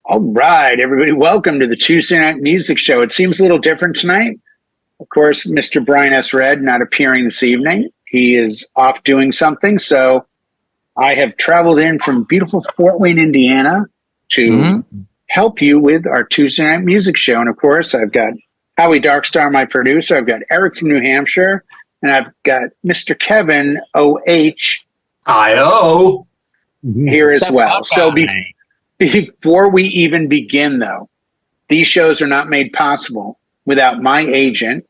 All right, everybody, welcome to the Tuesday Night Music Show. It seems a little different tonight. Of course, Mr. Brian S. Red not appearing this evening. He is off doing something, so I have traveled in from beautiful Fort Wayne, Indiana to help you with our Tuesday Night Music Show. And of course, I've got Howie Darkstar, my producer. I've got Eric from New Hampshire, and I've got Mr. Kevin O.H. I.O. here as well. So before we even begin, though, these shows are not made possible without my agent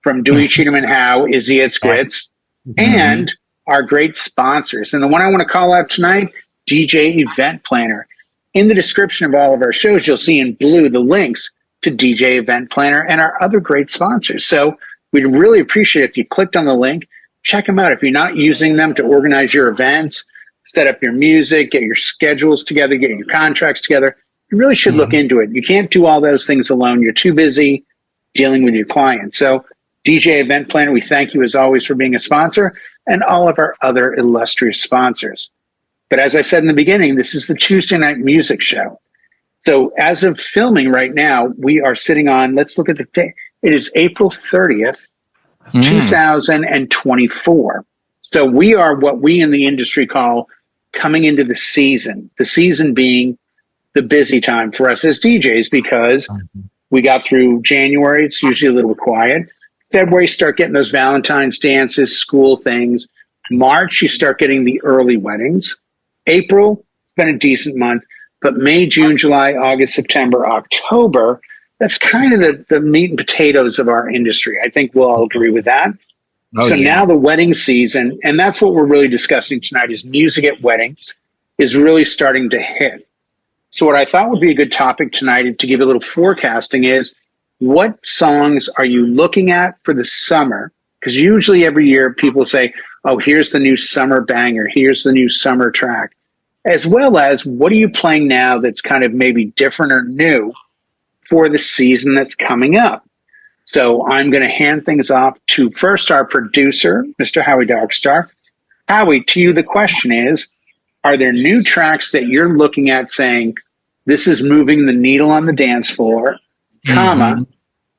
from Dewey Cheatham and Howe, Izzy at Squits, and our great sponsors. And the one I want to call out tonight, DJ Event Planner. In the description of all of our shows, you'll see in blue the links to DJ Event Planner and our other great sponsors. So we'd really appreciate it if you clicked on the link, check them out. If you're not using them to organize your events, set up your music, get your schedules together, get your contracts together, you really should look into it. You can't do all those things alone. You're too busy dealing with your clients. So DJ Event Planner, we thank you as always for being a sponsor, and all of our other illustrious sponsors. But as I said in the beginning, this is the Tuesday Night Music Show. So as of filming right now, we are sitting on, let's look at the day. It is April 30th, 2024. So we are what we in the industry call coming into the season being the busy time for us as DJs, because we got through January. It's usually a little quiet. February, start getting those Valentine's dances, school things. March, you start getting the early weddings. April, it's been a decent month. But May, June, July, August, September, October, that's kind of the meat and potatoes of our industry. I think we'll all agree with that. Now the wedding season, and that's what we're really discussing tonight, is music at weddings is really starting to hit. So what I thought would be a good topic tonight to give a little forecasting is, what songs are you looking at for the summer? Because usually every year people say, oh, here's the new summer banger, here's the new summer track. As well as, what are you playing now that's kind of maybe different or new for the season that's coming up? So I'm going to hand things off to first our producer, Mr. Howie Darkstar. Howie, to you the question is, are there new tracks that you're looking at saying, this is moving the needle on the dance floor, comma,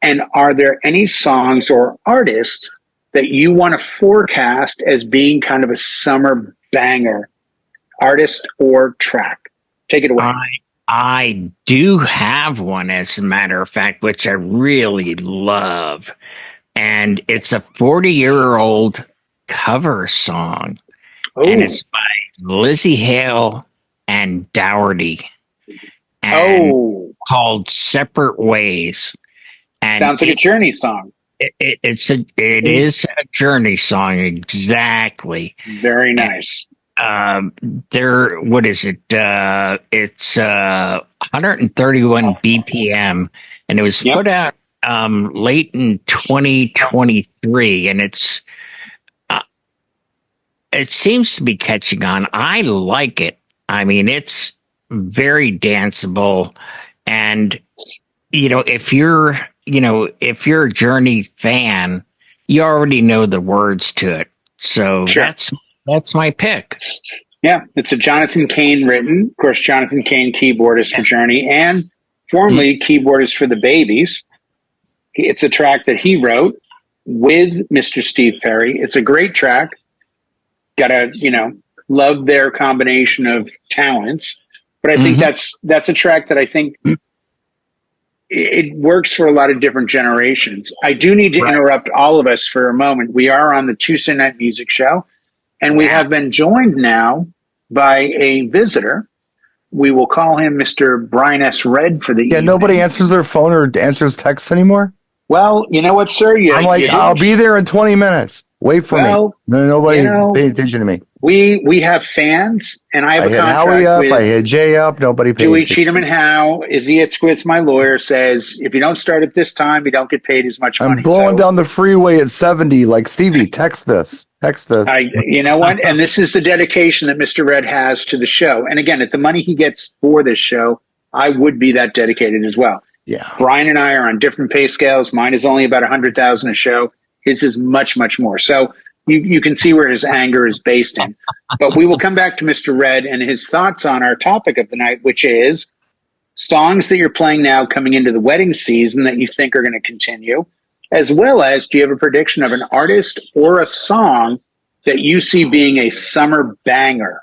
and are there any songs or artists that you want to forecast as being kind of a summer banger, artist or track? Take it away. I do have one, as a matter of fact, which I really love. And it's a 40-year-old cover song. Ooh. And it's by Lizzie Hale and Dougherty. And called Separate Ways. And sounds like a Journey song. It is a Journey song, exactly. Very nice. What is it? It's 131 BPM, and it was put out late in 2023, and it seems to be catching on. I like it. I mean, it's very danceable, and if you're a Journey fan, you already know the words to it. So that's my pick. Yeah, it's a Jonathan Cain written. Of course, Jonathan Cain, keyboardist for Journey, and formerly keyboardist for the Babies. It's a track that he wrote with Mr. Steve Perry. It's a great track. Gotta, love their combination of talents. But I think that's a track that I think it works for a lot of different generations. I do need to interrupt all of us for a moment. We are on the Tuesday Night Music Show, and we have been joined now by a visitor. We will call him Mr. Brian S. Red for the evening. Nobody answers their phone or answers texts anymore? Well, you know what, sir? I'm like, I'll be there in 20 minutes. Wait for me. Nobody paid attention to me. We have fans, and I have a contract Howie up, with I hit Jay up. Nobody paid Dewey attention. Cheatham and Howe. Izzy at Squits, my lawyer, says if you don't start at this time, you don't get paid as much money. I'm blowing down the freeway at 70. Like, Stevie, text this. You know what? And this is the dedication that Mr. Red has to the show. And again, at the money he gets for this show, I would be that dedicated as well. Yeah. Brian and I are on different pay scales. Mine is only about 100,000 a show. His is much, much more. So you can see where his anger is based in. But we will come back to Mr. Red and his thoughts on our topic of the night, which is songs that you're playing now coming into the wedding season that you think are going to continue, as well as do you have a prediction of an artist or a song that you see being a summer banger?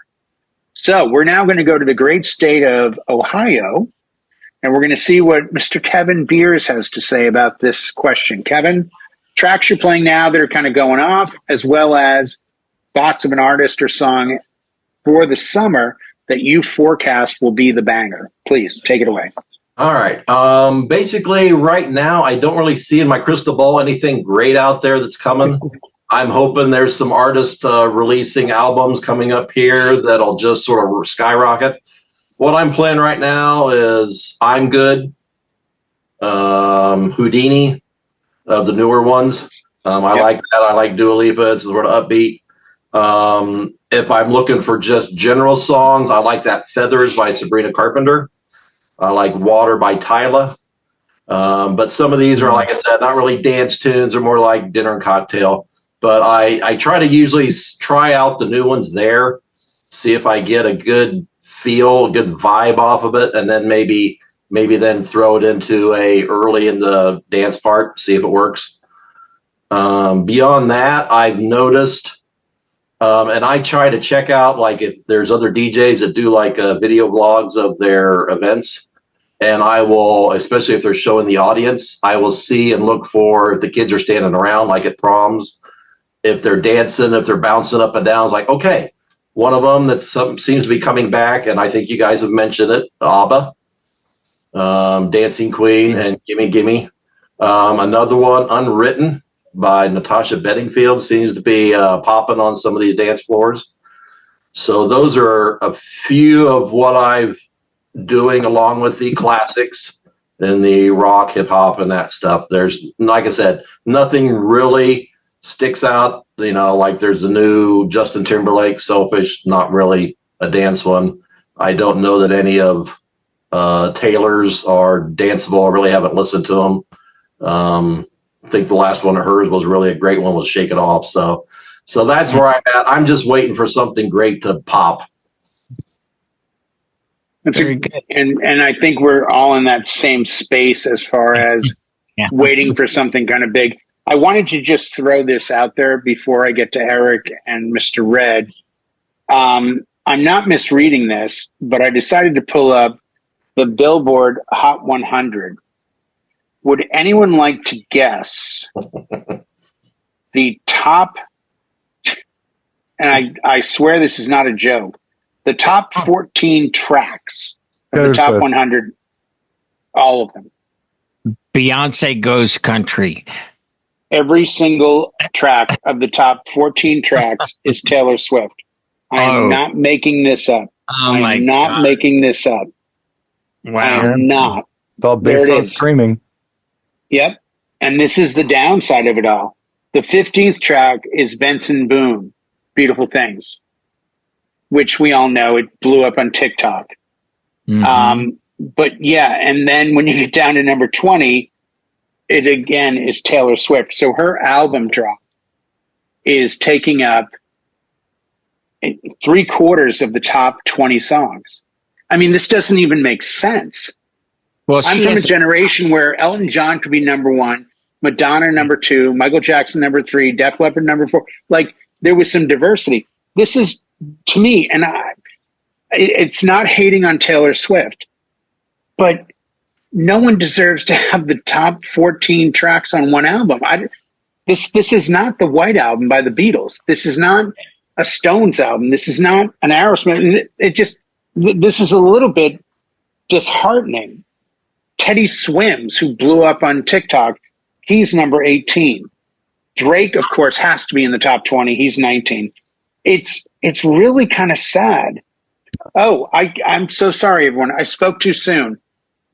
So we're now going to go to the great state of Ohio, and we're going to see what Mr. Kevin Beers has to say about this question. Kevin, tracks you're playing now that are kind of going off, as well as thoughts of an artist or song for the summer that you forecast will be the banger. Please take it away. All right. Basically, right now, I don't really see in my crystal ball anything great out there that's coming. I'm hoping there's some artists releasing albums coming up here that'll just sort of skyrocket. What I'm playing right now is I'm Good, Houdini, of the newer ones. I like that. I like Dua Lipa. It's sort of upbeat. If I'm looking for just general songs, I like that Feathers by Sabrina Carpenter. I like Water by Tyla. But some of these are, like I said, not really dance tunes. They're more like dinner and cocktail. But I try to usually try out the new ones there, see if I get a good feel, a good vibe off of it, and then maybe then throw it into a early in the dance part, see if it works. Beyond that, I've noticed, and I try to check out, like, if there's other DJs that do like video vlogs of their events, and I will, especially if they're showing the audience, I will see and look for if the kids are standing around, like at proms, if they're dancing, if they're bouncing up and down. It's like, okay, one of them that seems to be coming back, and I think you guys have mentioned it, ABBA, Dancing Queen, and Gimme Gimme. Another one, Unwritten, by Natasha Bedingfield, seems to be popping on some of these dance floors. So those are a few of what I've doing, along with the classics and the rock, hip hop, and that stuff. There's, like I said, nothing really sticks out. You know, like there's a new Justin Timberlake, Selfish, not really a dance one. I don't know that any of Taylor's are danceable. I really haven't listened to them. I think the last one of hers was really a great one, was Shake It Off. So that's where I'm at. I'm just waiting for something great to pop. That's very good. And I think we're all in that same space as far as waiting for something kind of big. I wanted to just throw this out there before I get to Eric and Mr. Red. I'm not misreading this, but I decided to pull up the Billboard Hot 100. Would anyone like to guess the top, and I swear this is not a joke, the top 14 tracks of the top 100, all of them? Beyonce Goes Country. Every single track of the top 14 tracks is Taylor Swift. I am not making this up. I am not making this up. Wow. I am not. It's all based on streaming. Yep. And this is the downside of it all. The 15th track is Benson Boone, Beautiful Things, which we all know it blew up on TikTok. Mm-hmm. But yeah, and then when you get down to number 20, it again is Taylor Swift. So her album drop is taking up 3/4 of the top 20 songs. I mean, this doesn't even make sense. Well, I'm from a generation where Elton John could be number 1, Madonna number 2, Michael Jackson number 3, Def Leppard number 4. Like, there was some diversity. This is, to me, and it's not hating on Taylor Swift, but no one deserves to have the top 14 tracks on one album. This is not the White Album by the Beatles. This is not a Stones album. This is not an Aerosmith. This is a little bit disheartening. Teddy Swims, who blew up on TikTok, he's number 18. Drake, of course, has to be in the top 20. He's 19. It's really kind of sad. Oh, I'm so sorry, everyone. I spoke too soon.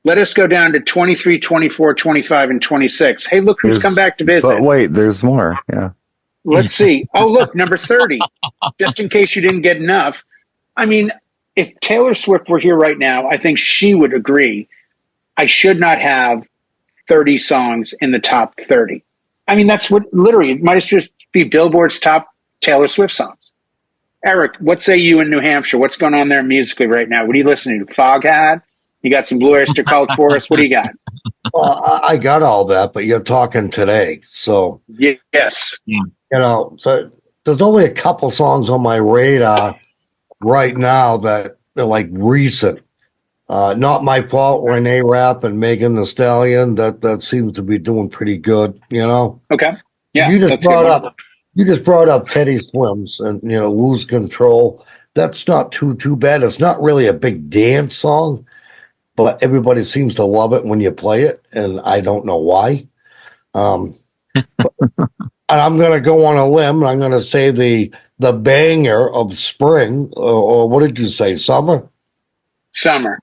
Let us go down to 23, 24, 25, and 26. Hey, look who's come back to visit. But wait, there's more. Yeah. Let's see. Oh, look, number 30. Just in case you didn't get enough. I mean, if Taylor Swift were here right now, I think she would agree. I should not have 30 songs in the top 30. I mean, that's what literally, it might just be Billboard's top Taylor Swift songs. Eric, what say you in New Hampshire? What's going on there musically right now? What are you listening to? Foghat? You got some Blue Oyster Cult for us? What do you got? Well, I got all that, but you're talking today. So, yes. So there's only a couple songs on my radar right now that are like recent. Not My Fault, Renee Rapp and Megan Thee Stallion. That seems to be doing pretty good, Okay. Yeah. You just brought up Teddy Swims and Lose Control. That's not too bad. It's not really a big dance song, but everybody seems to love it when you play it, and I don't know why. And I'm going to go on a limb, and I'm going to say the banger of spring, or what did you say, summer? Summer.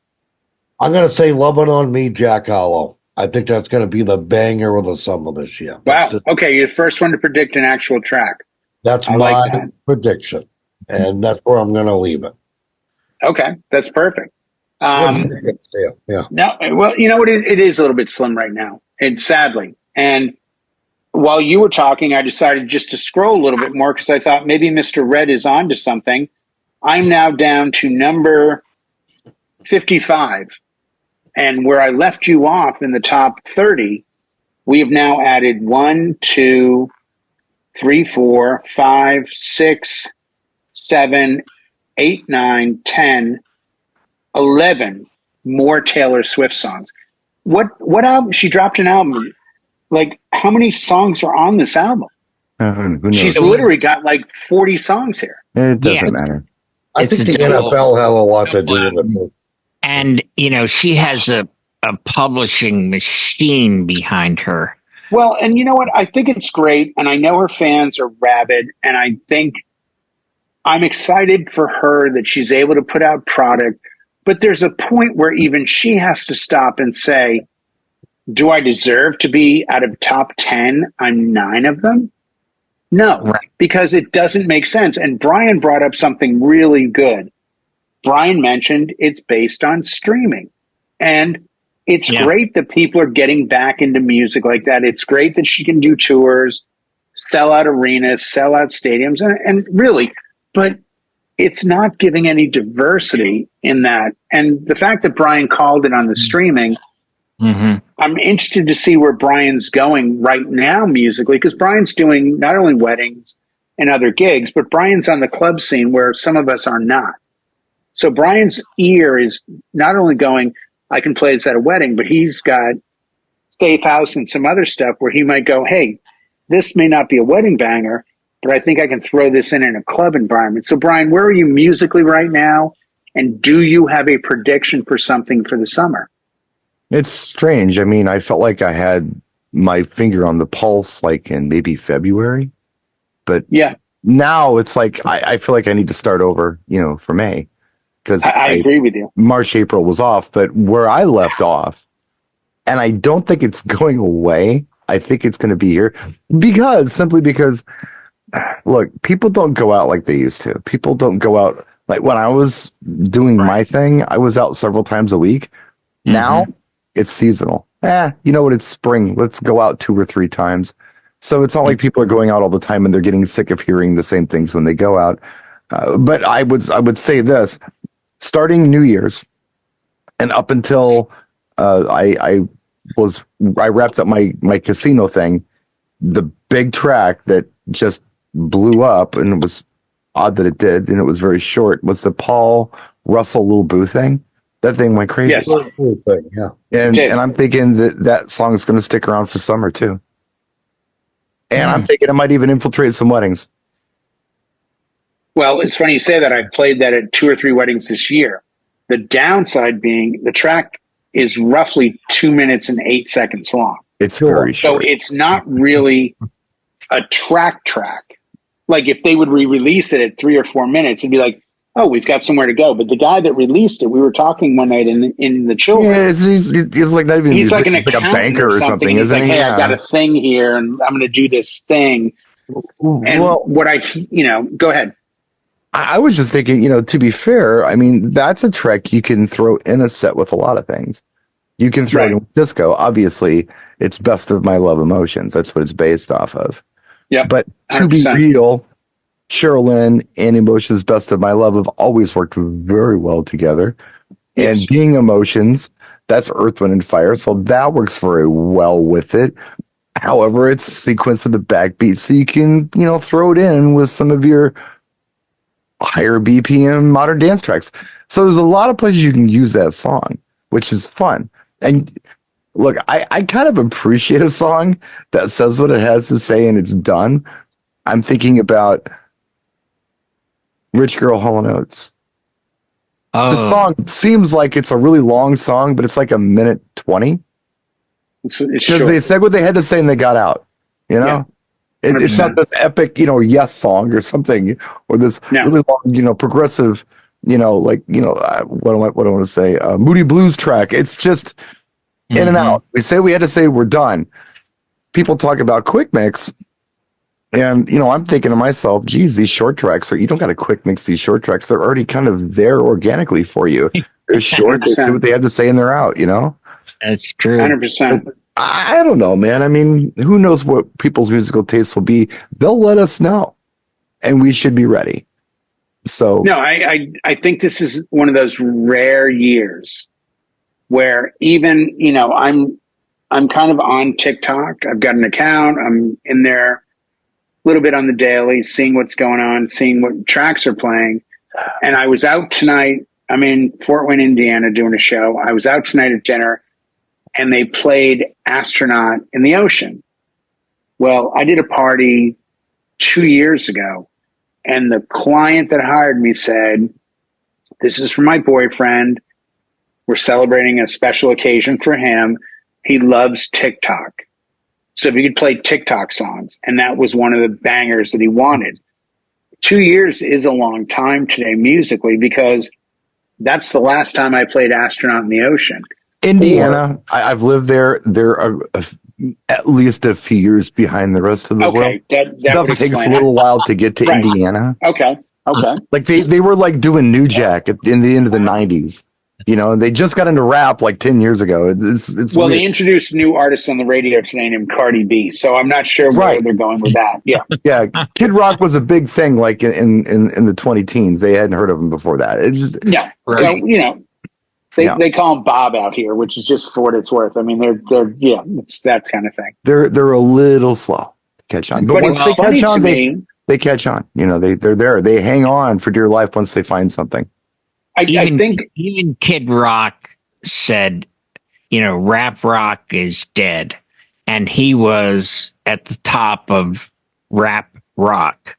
I'm going to say Lovin' on Me, Jack Harlow. I think that's going to be the banger of the summer this year. Wow. Okay, you're the first one to predict an actual track. That's my prediction, and that's where I'm going to leave it. Okay, that's perfect. Yeah. No, well, you know what? It is a little bit slim right now, and sadly. And while you were talking, I decided just to scroll a little bit more because I thought maybe Mr. Red is on to something. I'm now down to number 55. And where I left you off in the top 30, we have now added 1, 2, 3, 4, 5, 6, 7, 8, 9, 10, 11 more Taylor Swift songs. What album? She dropped an album. Like, how many songs are on this album? She's literally got like 40 songs here. It doesn't matter. I think the NFL have a lot to do with it. And, she has a publishing machine behind her. Well, and you know what? I think it's great. And I know her fans are rabid. And I think I'm excited for her that she's able to put out product. But there's a point where even she has to stop and say, do I deserve to be out of top 10 on 9 of them? No, right. Because it doesn't make sense. And Brian brought up something really good. Brian mentioned it's based on streaming. And it's great that people are getting back into music like that. It's great that she can do tours, sell out arenas, sell out stadiums, and really, but it's not giving any diversity in that. And the fact that Brian called it on the streaming, I'm interested to see where Brian's going right now musically, because Brian's doing not only weddings and other gigs, but Brian's on the club scene where some of us are not. So Brian's ear is not only going, I can play this at a wedding, but he's got Safe House and some other stuff where he might go, hey, this may not be a wedding banger, but I think I can throw this in a club environment. So Brian, where are you musically right now? And do you have a prediction for something for the summer? It's strange. I mean, I felt like I had my finger on the pulse like in maybe February, but now it's like I feel like I need to start over, for May. Because I agree with you. March, April was off, but where I left off, and I don't think it's going away. I think it's going to be here simply because, look, people don't go out like they used to. People don't go out like when I was doing my thing. I was out several times a week. Now it's seasonal. You know what? It's spring. Let's go out 2 or 3 times. So it's not like people are going out all the time and they're getting sick of hearing the same things when they go out. But I would say this. Starting New Year's and up until I wrapped up my casino thing, the big track that just blew up, and it was odd that it did, and it was very short, was the Paul Russell Lil Boo thing. That thing went crazy. Yes. And I'm thinking that song is going to stick around for summer too. And I'm thinking it might even infiltrate some weddings. Well, it's funny you say that. I played that at 2 or 3 weddings this year. The downside being the track is roughly 2 minutes and 8 seconds long. It's very short. So it's not really a track. Like if they would re-release it at 3 or 4 minutes, it'd be like, oh, we've got somewhere to go. But the guy that released it, we were talking one night in the children. Yeah, he's like not even. He's like like a banker or something, isn't he? Hey, I got a thing here, and I'm going to do this thing. And go ahead. I was just thinking, to be fair, I mean, that's a track you can throw in a set with a lot of things. You can throw it in disco. Obviously, it's Best of My Love Emotions. That's what it's based off of. Yeah. But to 100%. Be real, Cheryl Lynn and Emotions Best of My Love have always worked very well together. And Yes. Being Emotions, that's Earth, Wind, and Fire. So that works very well with it. However, it's sequenced with the backbeat, so you can, throw it in with some of your higher BPM modern dance tracks. So there's a lot of places you can use that song, which is fun. And look, I kind of appreciate a song that says what it has to say and it's done. I'm thinking about Rich Girl Hall & Oates. The song seems like it's a really long song, but it's like a minute 20. It's Because short. they said what they had to say and they got out. Yeah. It's not this epic, yes song or something, or this No. really long, progressive, what do I want to say? Moody Blues track. It's just in and out. We say we had to say we're done. People talk about quick mix, and I'm thinking to myself, geez, these short tracks you don't got to quick mix these short tracks. They're already kind of there organically for you. They're short. They say what they had to say and they're out. That's true. 100%. I don't know, man. I mean, who knows what people's musical tastes will be? They'll let us know, and we should be ready. So No, I think this is one of those rare years where even, I'm kind of on TikTok. I've got an account. I'm in there a little bit on the daily, seeing what's going on, seeing what tracks are playing. And I was out tonight. I'm in Fort Wayne, Indiana, doing a show. I was out tonight at dinner, and they played Astronaut in the Ocean. Well, I did a party 2 years ago, and the client that hired me said, this is for my boyfriend. We're celebrating a special occasion for him. He loves TikTok. So if you could play TikTok songs, and that was one of the bangers that he wanted. 2 years is a long time today musically, because that's the last time I played Astronaut in the Ocean. Indiana, I've lived there. There are at least a few years behind the rest of the world. Okay, that Stuff would takes explain a little it. while to get to Right. Indiana. Okay. Like they were like doing New Jack in the end of the 90s. And they just got into rap like 10 years ago. It's Well, weird. they introduced a new artist on the radio today named Cardi B, so I'm not sure where Right. they're going with that. Yeah. Yeah, Kid Rock was a big thing like in the 2010s. They hadn't heard of him before that. It's just Yeah. Right. So, they call him Bob out here, which is just for what it's worth. I mean, it's that kind of thing. they're a little slow to catch on. But once it's they funny catch on, to me. they catch on. They're there. They hang on for dear life once they find something. I think even Kid Rock said, rap rock is dead, and he was at the top of rap rock.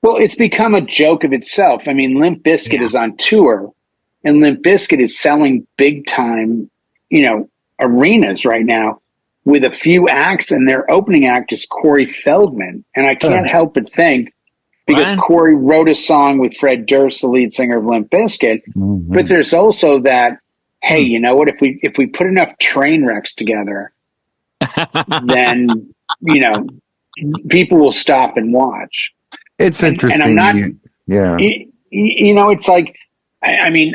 Well, it's become a joke of itself. I mean, Limp Bizkit is on tour, and Limp Bizkit is selling big time, arenas right now with a few acts, and their opening act is Corey Feldman. And I can't help but think, because What? Corey wrote a song with Fred Durst, the lead singer of Limp Bizkit, but there's also that, hey, you know what? If we put enough train wrecks together, then people will stop and watch. It's interesting. And I'm not, yeah. It's like, I mean,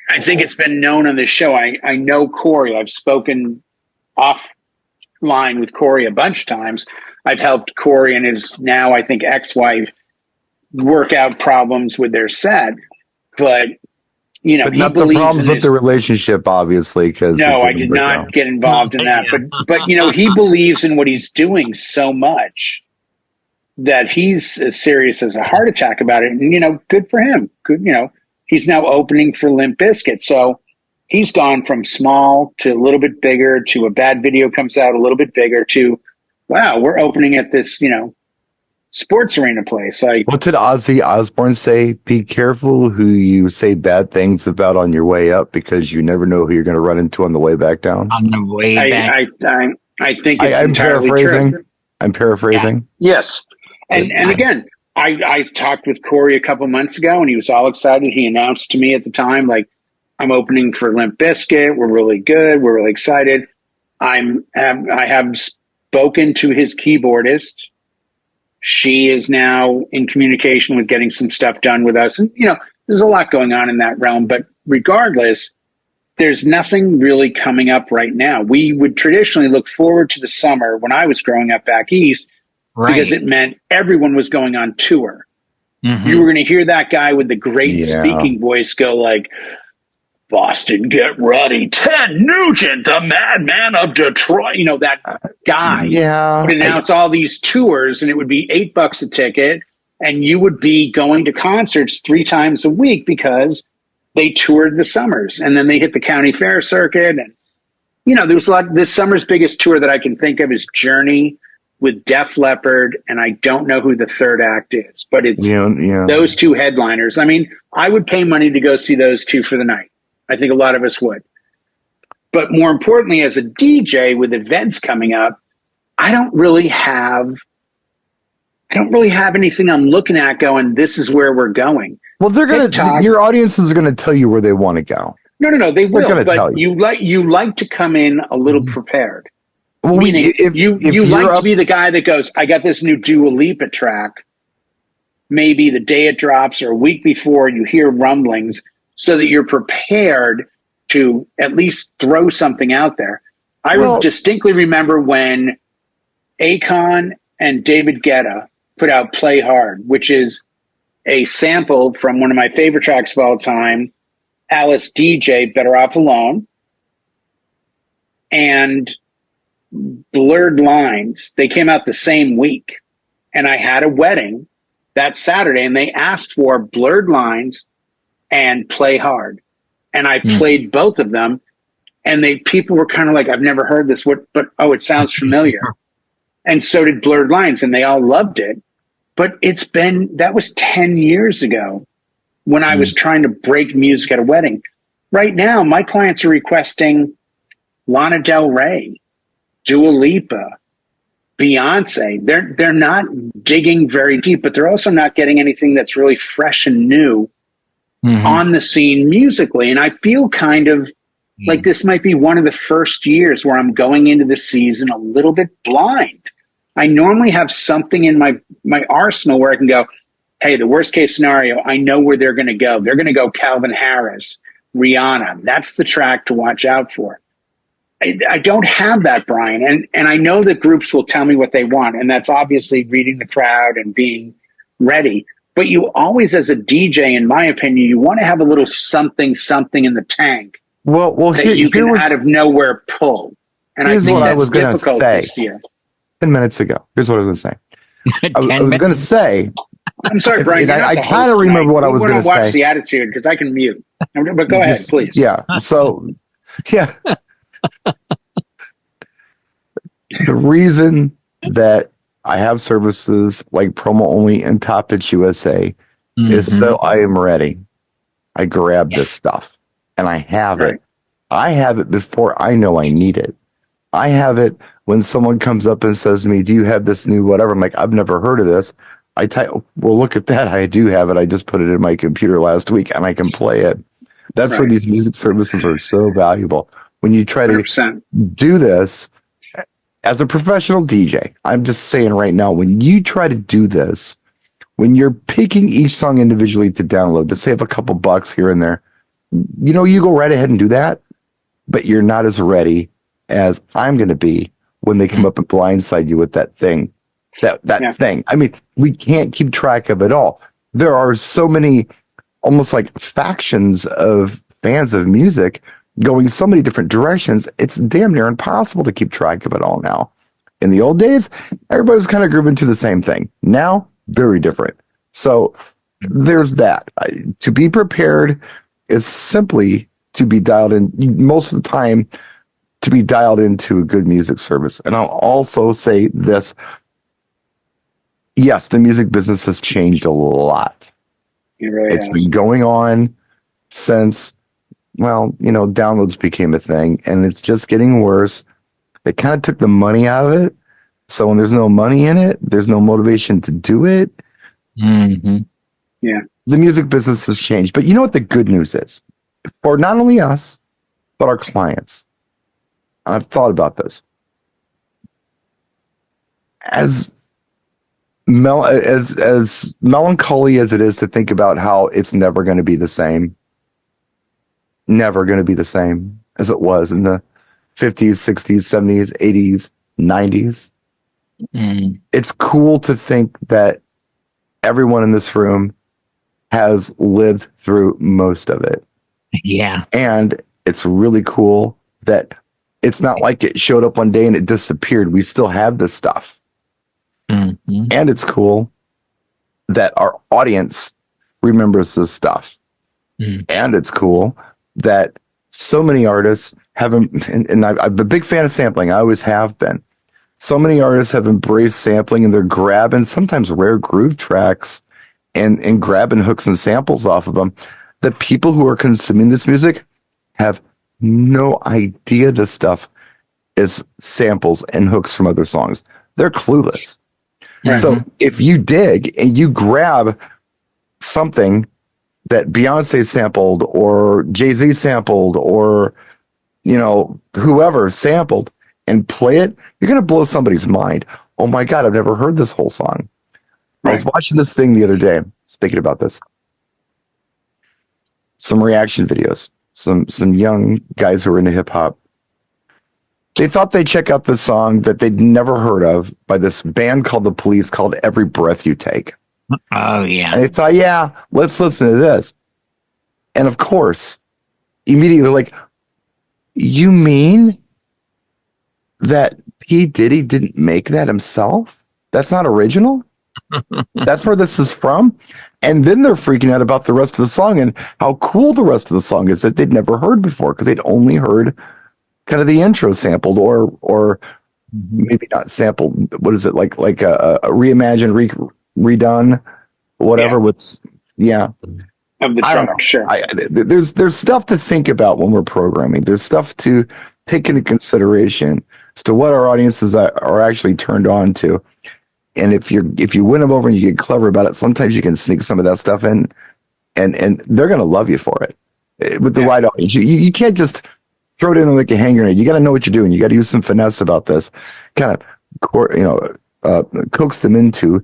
I think it's been known on this show. I know Corey. I've spoken offline with Corey a bunch of times. I've helped Corey and his now, I think, ex-wife work out problems with their set. But, But he not the believes problems in with the relationship, obviously. Because No, I did not get involved in that. But he believes in what he's doing so much that he's as serious as a heart attack about it. And, good for him. Good, he's now opening for Limp Bizkit. So he's gone from small to a little bit bigger to a bad video comes out a little bit bigger to, wow, we're opening at this, sports arena place. Like, what did Ozzy Osbourne say? Be careful who you say bad things about on your way up, because you never know who you're going to run into on the way back down. On the way back. I think it's I'm entirely paraphrasing. true. I'm paraphrasing. Yes. And again, I talked with Corey a couple months ago, and he was all excited. He announced to me at the time, like, I'm opening for Limp Bizkit. We're really good. We're really excited. I have spoken to his keyboardist. She is now in communication with getting some stuff done with us. And, there's a lot going on in that realm. But regardless, there's nothing really coming up right now. We would traditionally look forward to the summer when I was growing up back east, Right. because it meant everyone was going on tour. Mhm. You were going to hear that guy with the great Yeah. speaking voice go like, Boston, get ready. Ted Nugent, the madman of Detroit. You know, that guy Yeah. would announce all these tours, and it would be $8 a ticket. And you would be going to concerts 3 times a week because they toured the summers. And then they hit the county fair circuit. And, you know, there was a lot. This summer's biggest tour that I can think of is Journey with Def Leppard. And I don't know who the third act is, but it's those 2 headliners. I mean, I would pay money to go see those 2 for the night. I think a lot of us would. But more importantly, as a DJ with events coming up, I don't really have anything I'm looking at going, this is where we're going. Well, they're your audience is going to tell you where they want to go. No, they will. They're But tell you like to come in a little prepared. Well, Meaning, if you like to be the guy that goes, I got this new Dua Lipa track. Maybe the day it drops or a week before, you hear rumblings, so that you're prepared to at least throw something out there. I distinctly remember when Akon and David Guetta put out Play Hard, which is a sample from one of my favorite tracks of all time, Alice DJ, Better Off Alone, and Blurred Lines. They came out the same week. And I had a wedding that Saturday, and they asked for Blurred Lines and Play Hard. And I played both of them, and people were kind of like, I've never heard this, but it sounds familiar. And so did Blurred Lines, and they all loved it. But that was 10 years ago when I was trying to break music at a wedding. Right now, my clients are requesting Lana Del Rey, Dua Lipa, Beyonce. They're not digging very deep, but they're also not getting anything that's really fresh and new on the scene musically. And I feel kind of like this might be one of the first years where I'm going into the season a little bit blind. I normally have something in my arsenal where I can go, hey, the worst case scenario, I know where they're going to go. They're going to go Calvin Harris, Rihanna. That's the track to watch out for. I don't have that, Brian. And I know that groups will tell me what they want. And that's obviously reading the crowd and being ready. But you always, as a DJ, in my opinion, you want to have a little something in the tank that you can out of nowhere pull. And I think that's difficult this year. 10 minutes ago. Here's what I was going to say. I was going to say. I'm sorry, Brian. I kind of remember what I was going to say. Watch the attitude because I can mute. But go ahead, please. Yeah. So, yeah. The reason that I have services like Promo Only and Top Pitch USA is so I am ready. I grab this stuff and I have it. I have it before I know I need it. I have it when someone comes up and says to me, do you have this new whatever? I'm like, I've never heard of this. I type, well, look at that. I do have it. I just put it in my computer last week and I can play it. That's where these music services are so valuable. When you try to 100%. do this as a professional DJ, I'm just saying right now, when you try to do this, when you're picking each song individually to download to save a couple bucks here and there, you go right ahead and do that, but you're not as ready as I'm going to be when they come up and blindside you with that thing, that thing. I mean, we can't keep track of it all. There are so many almost like factions of fans of music going so many different directions. It's damn near impossible to keep track of it all now. In the old days, everybody was kind of grooving to the same thing. Now, very different. So there's that. To be prepared is simply to be dialed in most of the time, to be dialed into a good music service. And I'll also say this. Yes, the music business has changed a lot. It's been going on since, downloads became a thing, and it's just getting worse. They kind of took the money out of it. So when there's no money in it, there's no motivation to do it. Yeah. The music business has changed. But you know what the good news is? For not only us, but our clients. I've thought about this. As melancholy as it is to think about how it's never going to be the same as it was in the 50s, 60s, 70s, 80s, 90s. It's cool to think that everyone in this room has lived through most of it. Yeah. And it's really cool that it's not like it showed up one day and it disappeared. We still have this stuff. Mm-hmm. And it's cool that our audience remembers this stuff. Mm. And it's cool that so many artists haven't, and I'm a big fan of sampling. I always have been. So many artists have embraced sampling, and they're grabbing sometimes rare groove tracks and grabbing hooks and samples off of them. The people who are consuming this music have no idea this stuff is samples and hooks from other songs. They're clueless. Right. So if you dig and you grab something that Beyonce sampled or Jay-Z sampled or, you know, whoever sampled and play it, you're going to blow somebody's mind. Oh my God, I've never heard this whole song. I was watching this thing the other day, thinking about this. Some reaction videos, some young guys who are into hip hop. They thought they'd check out this song that they'd never heard of by this band called The Police called Every Breath You Take. Oh, yeah. And they thought, yeah, let's listen to this. And of course, immediately like, you mean that P. Diddy didn't make that himself? That's not original? That's where this is from? And then they're freaking out about the rest of the song and how cool the rest of the song is that they'd never heard before because they'd only heard kind of the intro sampled or maybe not sampled. What is it like a reimagined, redone, whatever with of the I don't track, know. sure. There's stuff to think about when we're programming. There's stuff to take into consideration as to what our audiences are actually turned on to. And if you win them over and you get clever about it, sometimes you can sneak some of that stuff in, and they're gonna love you for it with the right audience. You can't just throw it in like a hand grenade. You got to know what you're doing. You got to use some finesse about this, kind of coax them into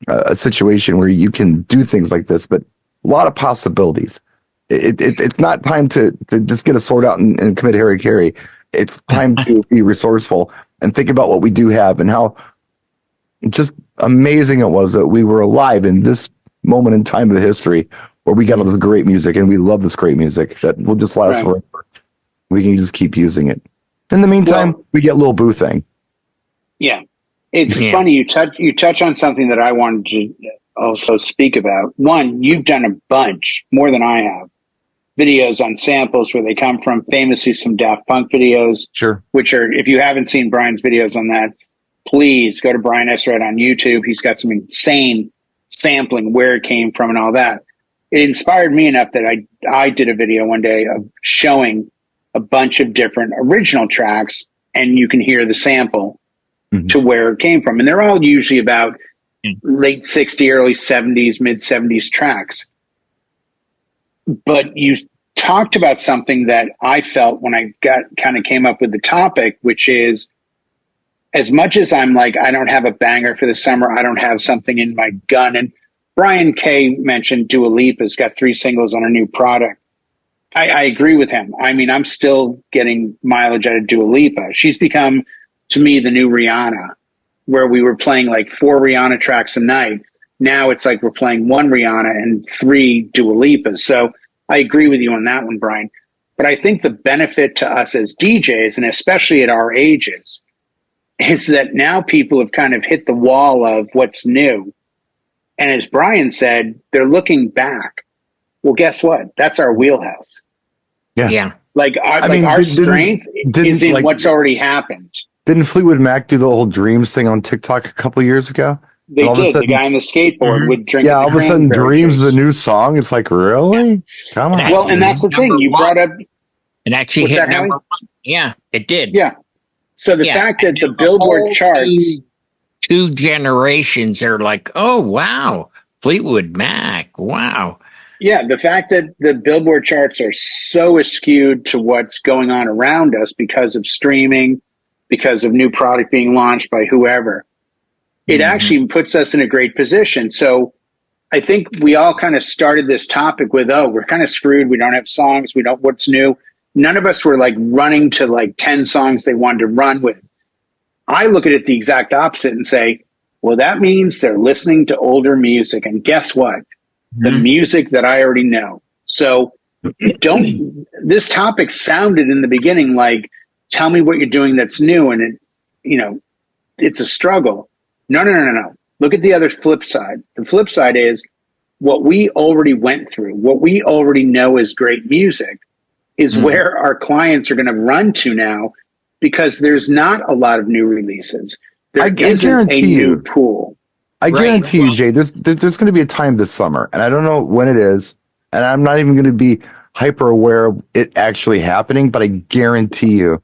a situation where you can do things like this. But a lot of possibilities. It's not time to just get a sword out and commit hara-kiri. It's time to be resourceful and think about what we do have and how just amazing it was that we were alive in this moment in time of the history where we got all this great music and we love this great music that will just last forever. We can just keep using it. In the meantime, we get Lil Boo thing. Yeah. It's funny you touch on something that I wanted to also speak about. One, you've done a bunch, more than I have, videos on samples, where they come from, famously some Daft Punk videos. Sure. Which are, if you haven't seen Brian's videos on that, please go to Brian Esred on YouTube. He's got some insane sampling, where it came from and all that. It inspired me enough that I did a video one day of showing a bunch of different original tracks, and you can hear the sample to where it came from. And they're all usually about late 60s, early 70s, mid 70s tracks. But you talked about something that I felt when I came up with the topic, which is, as much as I'm like, I don't have a banger for the summer, I don't have something in my gun. And Brian K mentioned Dua Lipa's got 3 singles on her new product. I agree with him. I mean, I'm still getting mileage out of Dua Lipa. She's become, to me, the new Rihanna, where we were playing like 4 Rihanna tracks a night. Now it's like we're playing 1 Rihanna and 3 Dua Lipas. So I agree with you on that one, Brian. But I think the benefit to us as DJs, and especially at our ages, is that now people have kind of hit the wall of what's new. And as Brian said, they're looking back. Well, guess what? That's our wheelhouse. Yeah. Like our strength is in what's already happened. Didn't Fleetwood Mac do the whole Dreams thing on TikTok a couple years ago? They did. The guy on the skateboard would drink. Yeah, all of a sudden, Dreams is a new song. It's like, really? Come on. Well, and that's the thing. You brought up. It actually hit number 1. Yeah, it did. Yeah. So the fact that the Billboard charts. 2 generations are like, oh, wow. Fleetwood Mac. Wow. Yeah, the fact that the Billboard charts are so skewed to what's going on around us because of streaming, because of new product being launched by whoever, it actually puts us in a great position. So I think we all kind of started this topic with, we're kind of screwed. We don't have songs. We don't, what's new? None of us were like running to like 10 songs they wanted to run with. I look at it the exact opposite and say, well, that means they're listening to older music. And guess what? The music that I already know. So This topic sounded in the beginning like, tell me what you're doing that's new. And it's a struggle. No. Look at the other flip side. The flip side is what we already went through, what we already know is great music is where our clients are going to run to now, because there's not a lot of new releases. There isn't a new pool. I guarantee you, Jay, there's going to be a time this summer, and I don't know when it is, and I'm not even going to be hyper aware of it actually happening, but I guarantee you,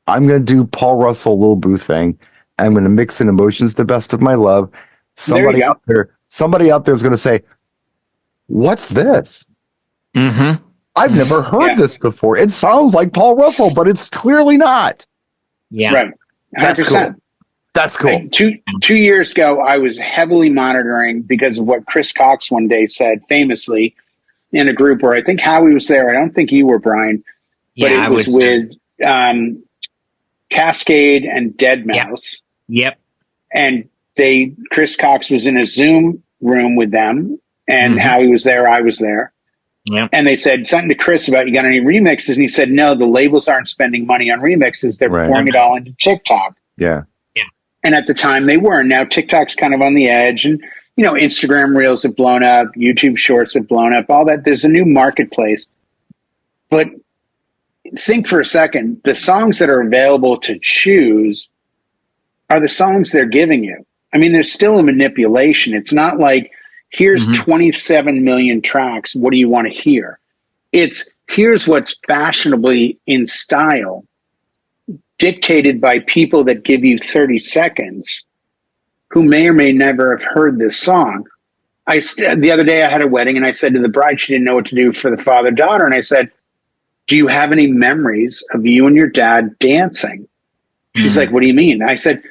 I'm going to do Paul Russell, Lil Boo thing. I'm going to mix in Emotions, The Best of My Love. Somebody out there is going to say, what's this? I've never heard this before. It sounds like Paul Russell, but it's clearly not. Yeah. Right. 100%. That's cool. 2 years ago, I was heavily monitoring because of what Chris Cox one day said famously in a group where I think Howie was there. I don't think you were, Brian, but it was with Cascade and Deadmau5. Yep. And Chris Cox was in a Zoom room with them, and Howie was there. I was there. Yep. And they said something to Chris about, you got any remixes? And he said, no, the labels aren't spending money on remixes. They're pouring it all into TikTok. Yeah. And at the time they were. Now TikTok's kind of on the edge, and Instagram Reels have blown up, YouTube Shorts have blown up, all that. There's a new marketplace. But think for a second, the songs that are available to choose are the songs they're giving you. I mean, there's still a manipulation. It's not like, here's 27 million tracks. What do you want to hear? It's, here's what's fashionably in style, dictated by people that give you 30 seconds who may or may never have heard this song. The other day I had a wedding, and I said to the bride, she didn't know what to do for the father-daughter. And I said, do you have any memories of you and your dad dancing? She's like, what do you mean? I said,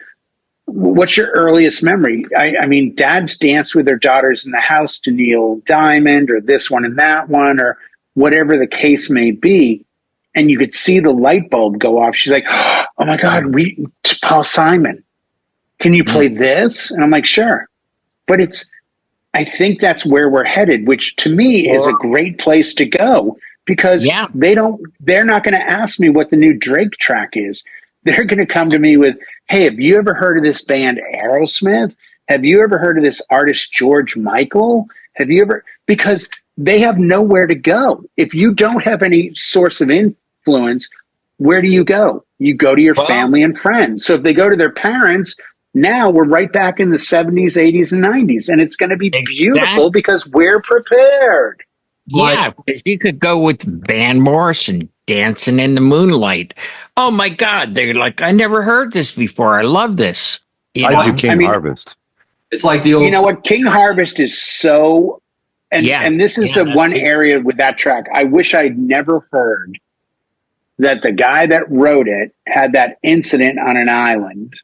what's your earliest memory? I mean, dads dance with their daughters in the house to Neil Diamond or this one and that one or whatever the case may be. And you could see the light bulb go off. She's like, oh my God, Paul Simon, can you play this? And I'm like, sure. But I think that's where we're headed, which to me is a great place to go, because they're not going to ask me what the new Drake track is. They're going to come to me with, hey, have you ever heard of this band Aerosmith? Have you ever heard of this artist George Michael? Because they have nowhere to go. If you don't have any source of influence, where do you go? You go to your family and friends. So if they go to their parents, now we're right back in the 70s, 80s, and 90s. And it's going to be beautiful because we're prepared. Yeah, because you could go with Van Morrison, Dancing in the Moonlight. Oh my God, they're like, I never heard this before. I love this. I do King Harvest. It's like the old. You know what? King Harvest is so. And this is the one area with that track. I wish I'd never heard that the guy that wrote it had that incident on an island.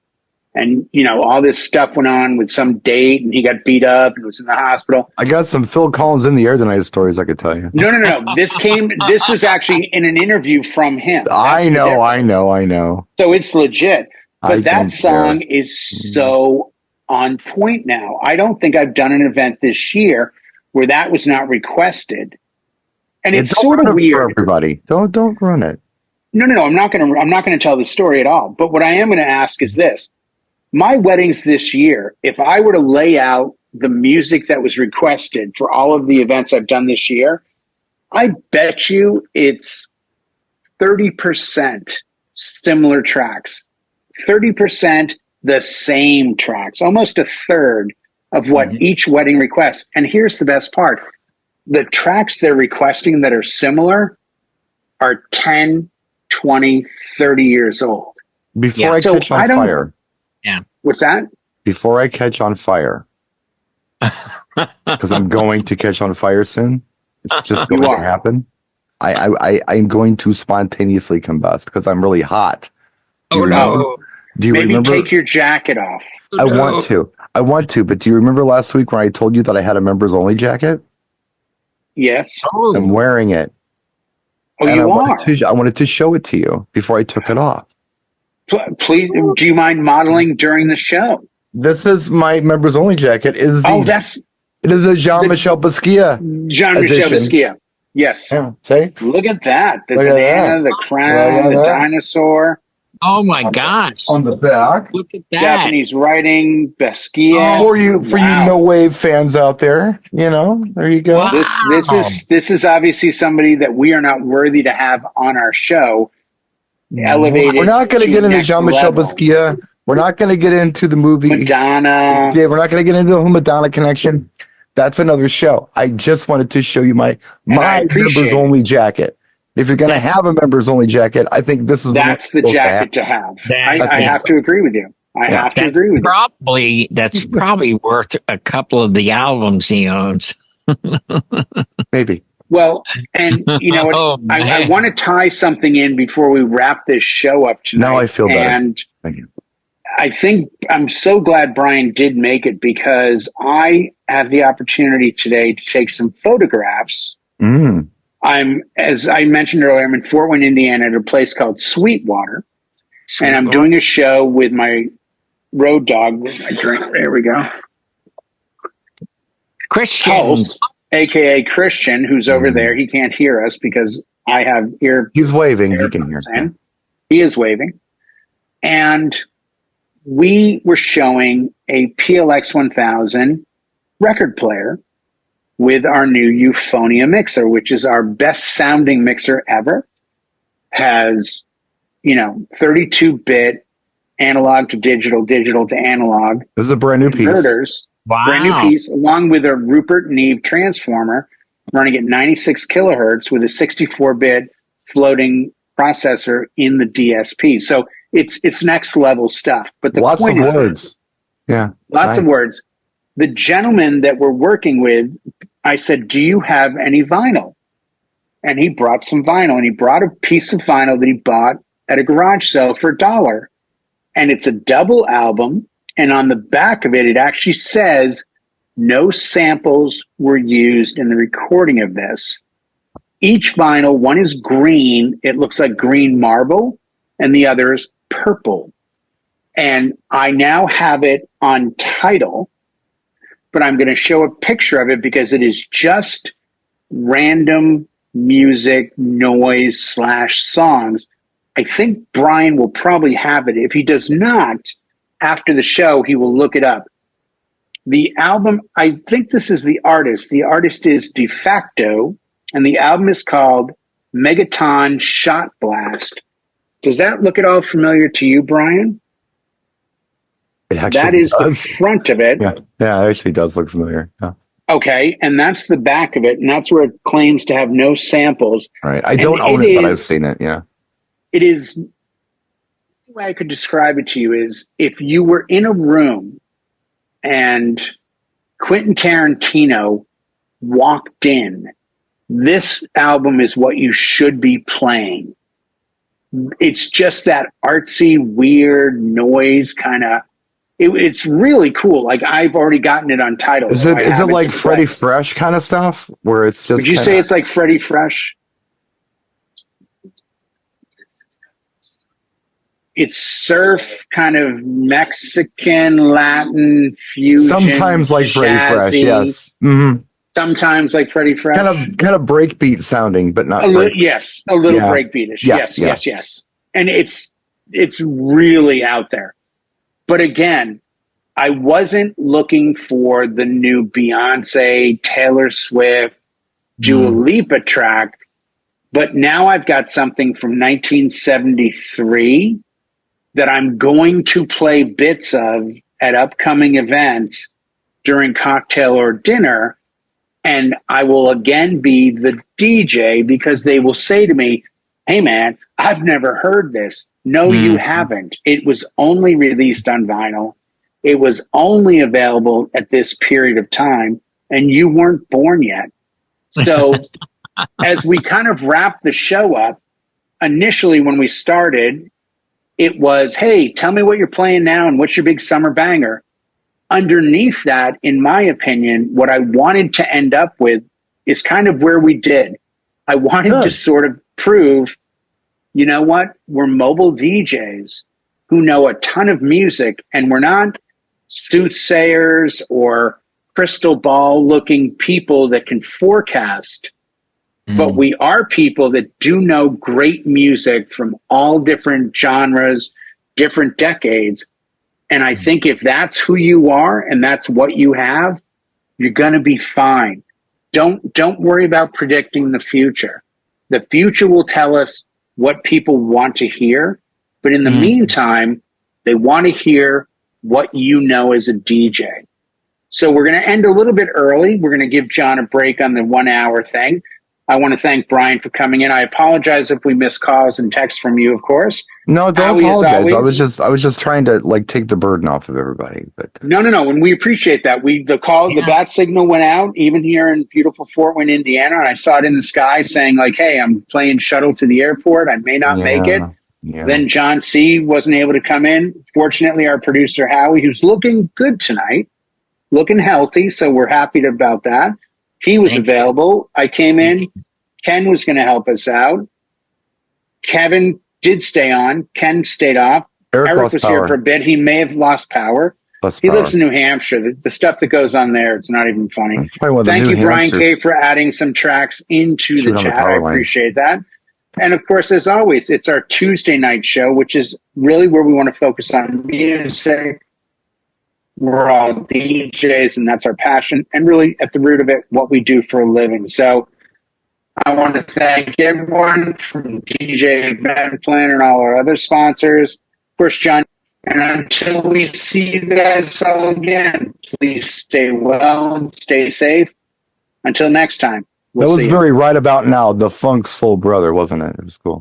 And, all this stuff went on with some date, and he got beat up and was in the hospital. I got some Phil Collins in the air tonight stories I could tell you. No. This was actually in an interview from him. I know. So it's legit. But that song is so on point now. I don't think I've done an event this year where that was not requested. And it's sort of weird. For everybody. Don't run it. No. I'm not going to tell the story at all. But what I am going to ask is this. My weddings this year, if I were to lay out the music that was requested for all of the events I've done this year, I bet you it's 30% similar tracks, 30% the same tracks, almost a third of what each wedding requests. And here's the best part. The tracks they're requesting that are similar are 10, 20, 30 years old. Before I catch on fire. Yeah. What's that? Before I catch on fire. Because I'm going to catch on fire soon. It's just going to happen. I'm going to spontaneously combust because I'm really hot. Oh, no. Do you Maybe remember? Take your jacket off. I want to, but do you remember last week when I told you that I had a members only jacket? Yes. I'm wearing it. Oh, and you I wanted to show it to you before I took it off. Please, do you mind modeling during the show? This is my members only jacket. It is a Jean-Michel Basquiat. Jean-Michel Basquiat. Yes. Yeah, see? Look at that. The Look at banana, that. the crown, Look at the that. dinosaur, Oh my gosh. On the back. Look at that. Japanese writing, Basquiat. Oh, For you Wow. no wave fans out there, there you go. Wow. This is obviously somebody that we are not worthy to have on our show. Elevated. We're not going to get into next Jean-Michel level. Basquiat. We're not going to get into the movie. Madonna. Yeah, we're not going to get into the Madonna connection. That's another show. I just wanted to show you my appreciate members only jacket. If you're going to have a members only jacket, I think this is That's the jacket to have. I have to agree with you. I have to agree with you. That's probably worth a couple of the albums he owns. Maybe. Well, and you know what? Oh, I want to tie something in before we wrap this show up tonight. Now I feel better. And Thank you. I think I'm so glad Brian did make it because I have the opportunity today to take some photographs. As I mentioned earlier, I'm in Fort Wayne, Indiana, at a place called Sweetwater, and I'm doing a show with my road dog. With my drink. There we go. Christian. Pulse, aka Christian, who's over there. He can't hear us because I have ear. He's waving. He can hear. In. He is waving, and we were showing a PLX 1000 record player with our new Euphonia mixer, which is our best sounding mixer ever. Has, 32-bit analog to digital, digital to analog. This is a brand new piece. Converters, Wow. brand new piece, along with a Rupert Neve transformer running at 96 kilohertz with a 64-bit floating processor in the DSP. So it's next level stuff. But the Lots of point is, words. Yeah. Lots of words. The gentleman that we're working with, I said, do you have any vinyl? And he brought some vinyl, and he brought a piece of vinyl that he bought at a garage sale for $1. And it's a double album. And on the back of it, it actually says no samples were used in the recording of this. Each vinyl, one is green. It looks like green marble, and the other is purple. And I now have it on Tidal, but I'm going to show a picture of it because it is just random music, noise / songs. I think Brian will probably have it. If he does not, after the show, he will look it up. The album, I think this is the artist. The artist is De Facto, and the album is called Megaton Shot Blast. Does that look at all familiar to you, Brian? That is the front of it. Yeah, it actually does look familiar. Yeah. Okay, and that's the back of it, and that's where it claims to have no samples. All right. I don't own it, but I've seen it. Yeah. It is, the way I could describe it to you is if you were in a room and Quentin Tarantino walked in, this album is what you should be playing. It's just that artsy, weird noise kind of. It's really cool. Like I've already gotten it on Tidal. Is it like Freddie Fresh kind of stuff where it's just? Would you say it's like Freddie Fresh? It's surf, kind of Mexican, Latin fusion. Sometimes like Freddie Fresh, yes. Mm-hmm. Sometimes like Freddie Fresh. Kind of breakbeat sounding, but not. Yes, a little breakbeatish. Yes. And it's really out there. But again, I wasn't looking for the new Beyonce, Taylor Swift, Dua Lipa track, but now I've got something from 1973 that I'm going to play bits of at upcoming events during cocktail or dinner. And I will again be the DJ because they will say to me, hey man, I've never heard this. No, you haven't. It was only released on vinyl. It was only available at this period of time, and you weren't born yet. So as we kind of wrap the show up, initially when we started, it was, hey, tell me what you're playing now and what's your big summer banger. Underneath that, in my opinion, what I wanted to end up with is kind of where we did. I wanted to sort of prove, you know what? We're mobile DJs who know a ton of music, and we're not soothsayers or crystal ball looking people that can forecast but we are people that do know great music from all different genres, different decades. And I think if that's who you are and that's what you have, you're going to be fine. Don't worry about predicting the future. The future will tell us what people want to hear. But in the meantime, they want to hear what you know as a DJ. So we're going to end a little bit early. We're going to give John a break on the 1 hour thing. I want to thank Brian for coming in. I apologize if we missed calls and texts from you, of course. No, don't Howie, as apologize. always. I was just trying to like take the burden off of everybody. But No, and we appreciate that. The bat signal went out, even here in beautiful Fort Wayne, Indiana, and I saw it in the sky saying like, "Hey, I'm playing shuttle to the airport. I may not make it." Yeah. Then John C. wasn't able to come in. Fortunately, our producer Howie, who's looking good tonight, looking healthy, so we're happy about that. He was available. I came in. Ken was going to help us out. Kevin did stay on. Ken stayed off. Eric was here for a bit. He may have lost power. He lives in New Hampshire. The stuff that goes on there, it's not even funny. Thank you, Brian K., for adding some tracks into the chat. I appreciate that. And of course, as always, it's our Tuesday night show, which is really where we want to focus on music. We're all DJs, and that's our passion. And really, at the root of it, what we do for a living. So I want to thank everyone from DJ Event Planner and all our other sponsors. Of course, John. And until we see you guys all again, please stay well and stay safe. Until next time. That was very right about now. The Funk Soul Brother, wasn't it? It was cool.